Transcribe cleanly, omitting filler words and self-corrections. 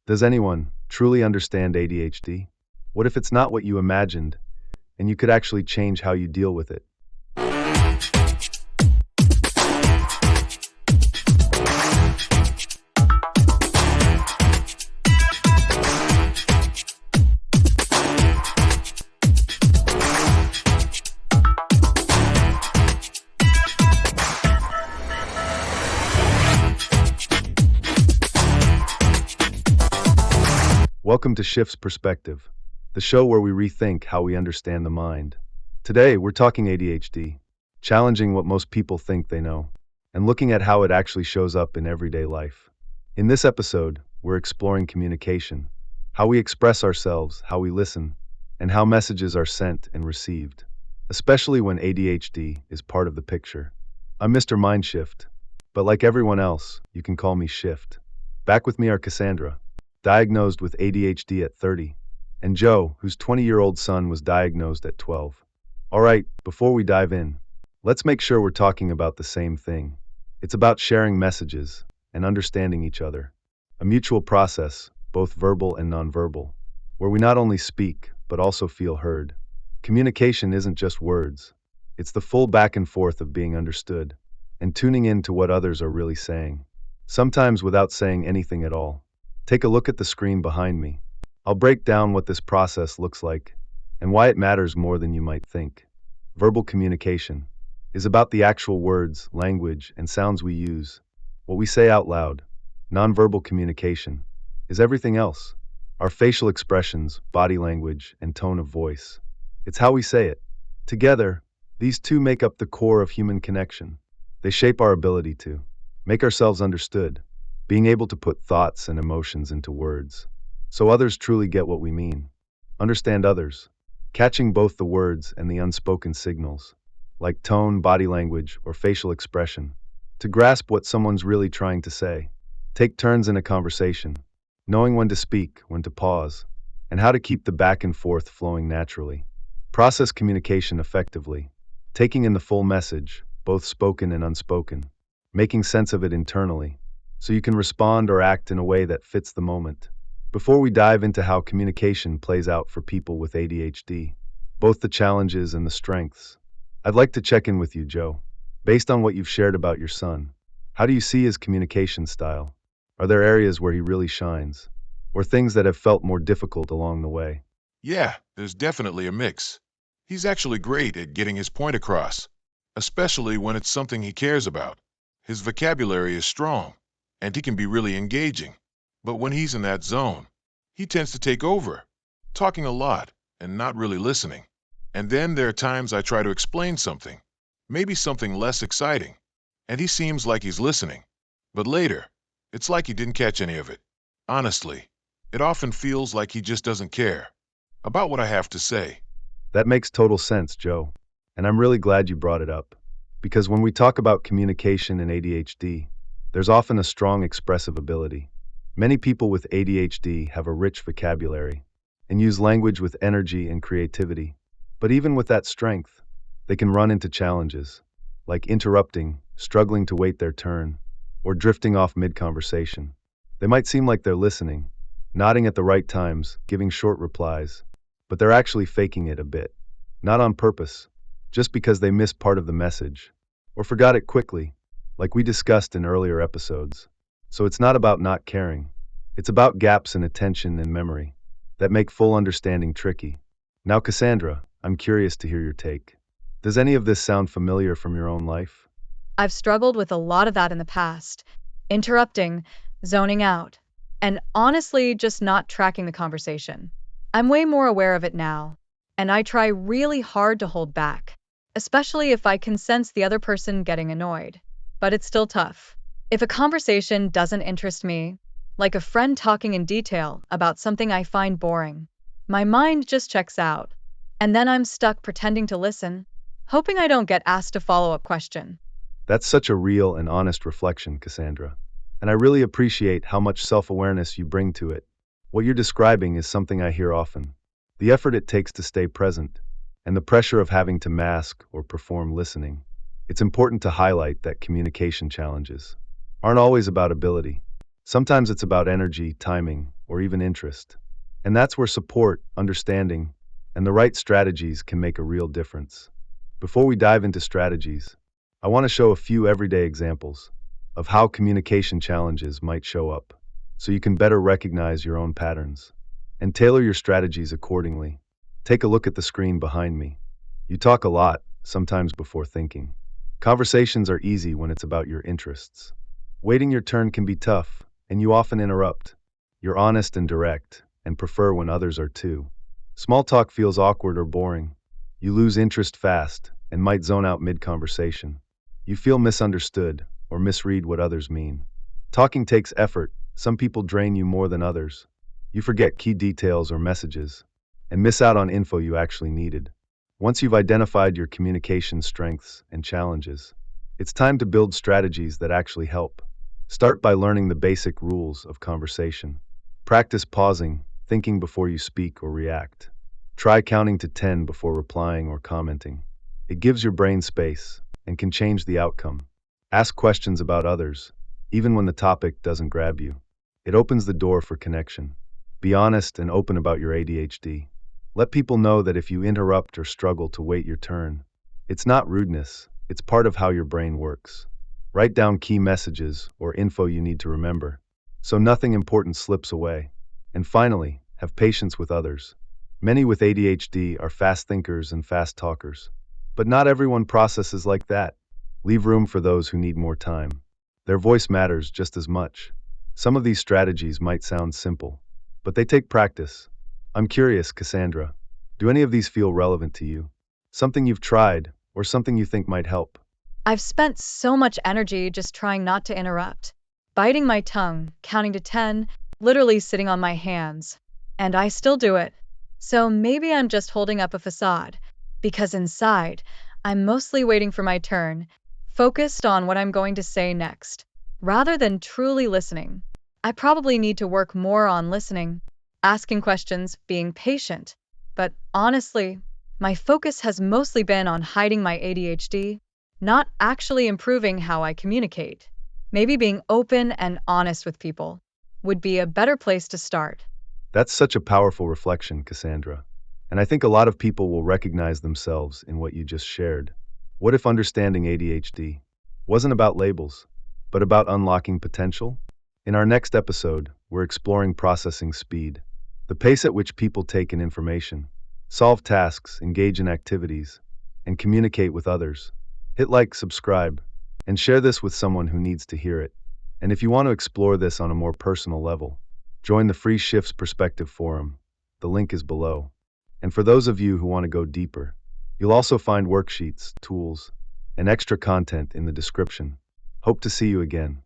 Does anyone truly understand ADHD? What if it's not what you imagined, and you could actually change how you deal with it? Welcome to Shift's Perspective, the show where we rethink how we understand the mind. Today, we're talking ADHD, challenging what most people think they know, and looking at how it actually shows up in everyday life. In this episode, we're exploring communication, how we express ourselves, how we listen, and how messages are sent and received, especially when ADHD is part of the picture. I'm Mr. MINDSHIFT, but like everyone else, you can call me Shift. Back with me are Cassandra, diagnosed with ADHD at 30, and Joe, whose 20-year-old son was diagnosed at 12. All right, before we dive in, let's make sure we're talking about the same thing. It's about sharing messages and understanding each other. A mutual process, both verbal and nonverbal, where we not only speak, but also feel heard. Communication isn't just words. It's the full back and forth of being understood and tuning in to what others are really saying, sometimes without saying anything at all. Take a look at the screen behind me. I'll break down what this process looks like and why it matters more than you might think. Verbal communication is about the actual words, language, and sounds we use, what we say out loud. Nonverbal communication is everything else, our facial expressions, body language, and tone of voice. It's how we say it. Together, these two make up the core of human connection. They shape our ability to make ourselves understood, being able to put thoughts and emotions into words, so others truly get what we mean. Understand others, catching both the words and the unspoken signals, like tone, body language, or facial expression, to grasp what someone's really trying to say. Take turns in a conversation, knowing when to speak, when to pause, and how to keep the back and forth flowing naturally. Process communication effectively, taking in the full message, both spoken and unspoken, making sense of it internally, so you can respond or act in a way that fits the moment. Before we dive into how communication plays out for people with ADHD, both the challenges and the strengths, I'd like to check in with you, Joe. Based on what you've shared about your son, how do you see his communication style? Are there areas where he really shines, or things that have felt more difficult along the way? Yeah, there's definitely a mix. He's actually great at getting his point across, especially when it's something he cares about. His vocabulary is strong, and he can be really engaging. But when he's in that zone, he tends to take over, talking a lot and not really listening. And then there are times I try to explain something, maybe something less exciting, and he seems like he's listening. But later, it's like he didn't catch any of it. Honestly, it often feels like he just doesn't care about what I have to say. That makes total sense, Joe, and I'm really glad you brought it up, because when we talk about communication and ADHD, there's often a strong expressive ability. Many people with ADHD have a rich vocabulary and use language with energy and creativity. But even with that strength, they can run into challenges, like interrupting, struggling to wait their turn, or drifting off mid-conversation. They might seem like they're listening, nodding at the right times, giving short replies, but they're actually faking it a bit. Not on purpose, just because they missed part of the message, or forgot it quickly, like we discussed in earlier episodes. So it's not about not caring. It's about gaps in attention and memory that make full understanding tricky. Now, Cassandra, I'm curious to hear your take. Does any of this sound familiar from your own life? I've struggled with a lot of that in the past. Interrupting, zoning out, and honestly just not tracking the conversation. I'm way more aware of it now, and I try really hard to hold back, especially if I can sense the other person getting annoyed. But it's still tough. If a conversation doesn't interest me, like a friend talking in detail about something I find boring, my mind just checks out, and then I'm stuck pretending to listen, hoping I don't get asked a follow-up question. That's such a real and honest reflection, Cassandra, and I really appreciate how much self-awareness you bring to it. What you're describing is something I hear often. The effort it takes to stay present, and the pressure of having to mask or perform listening. It's important to highlight that communication challenges aren't always about ability. Sometimes it's about energy, timing, or even interest. And that's where support, understanding, and the right strategies can make a real difference. Before we dive into strategies, I want to show a few everyday examples of how communication challenges might show up, so you can better recognize your own patterns and tailor your strategies accordingly. Take a look at the screen behind me. You talk a lot, sometimes before thinking. Conversations are easy when it's about your interests. Waiting your turn can be tough, and you often interrupt. You're honest and direct, and prefer when others are too. Small talk feels awkward or boring. You lose interest fast and might zone out mid-conversation. You feel misunderstood or misread what others mean. Talking takes effort. Some people drain you more than others. You forget key details or messages and miss out on info you actually needed. Once you've identified your communication strengths and challenges, it's time to build strategies that actually help. Start by learning the basic rules of conversation. Practice pausing, thinking before you speak or react. Try counting to 10 before replying or commenting. It gives your brain space and can change the outcome. Ask questions about others, even when the topic doesn't grab you. It opens the door for connection. Be honest and open about your ADHD. Let people know that if you interrupt or struggle to wait your turn, it's not rudeness, it's part of how your brain works. Write down key messages or info you need to remember, so nothing important slips away. And finally, have patience with others. Many with ADHD are fast thinkers and fast talkers, but not everyone processes like that. Leave room for those who need more time. Their voice matters just as much. Some of these strategies might sound simple, but they take practice. I'm curious, Cassandra, do any of these feel relevant to you? Something you've tried, or something you think might help? I've spent so much energy just trying not to interrupt, biting my tongue, counting to 10, literally sitting on my hands. And I still do it. So maybe I'm just holding up a facade, because inside, I'm mostly waiting for my turn, focused on what I'm going to say next, rather than truly listening. I probably need to work more on listening, asking questions, being patient. But honestly, my focus has mostly been on hiding my ADHD, not actually improving how I communicate. Maybe being open and honest with people would be a better place to start. That's such a powerful reflection, Cassandra. And I think a lot of people will recognize themselves in what you just shared. What if understanding ADHD wasn't about labels, but about unlocking potential? In our next episode, we're exploring processing speed, the pace at which people take in information, solve tasks, engage in activities, and communicate with others. Hit like, subscribe, and share this with someone who needs to hear it. And if you want to explore this on a more personal level, join the Free Shifts Perspective Forum. The link is below. And for those of you who want to go deeper, you'll also find worksheets, tools, and extra content in the description. Hope to see you again.